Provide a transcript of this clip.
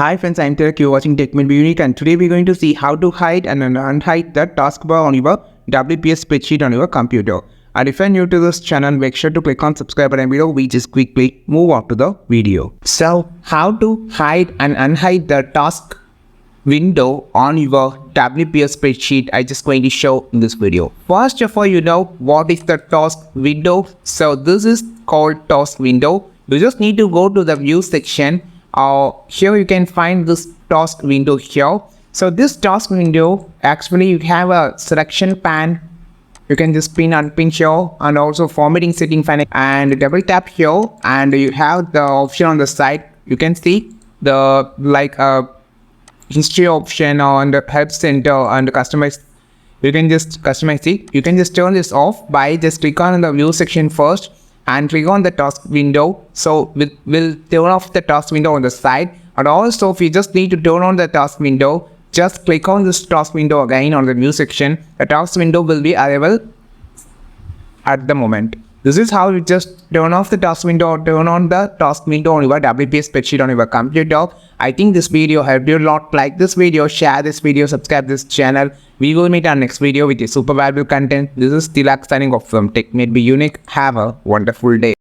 Hi friends, I'm Tarek, you're watching Tech May Be Unique, and today we're going to see how to hide and unhide the taskbar on your WPS spreadsheet on your computer. And if you're new to this channel, make sure to click on subscribe button below. We just quickly move on to the video. So, how to hide and unhide the task window on your WPS spreadsheet, I just going to show in this video. First of all, you know what is the task window. So this is called task window. You just need to go to the view section. Here you can find this task window here. So this task window, actually you have a selection pane. You can just pin and pinch here, and also formatting setting pane, and double tap here, and you have the option on the side. You can see the history option on the help center and customize. You can just customize it. You can just turn this off by just click on the view section first and click on the task window. So we'll turn off the task window on the side. And also if you just need to turn on the task window, just click on this task window again on the view section. The task window will be available at the moment. This is how you just turn off the task window or turn on the task window on your WPS spreadsheet on your computer. I think this video helped you a lot. Like this video, share this video, subscribe this channel. We will meet our next video with a super valuable content. This is Tilak signing off from Tech May Be Unique. Have a wonderful day.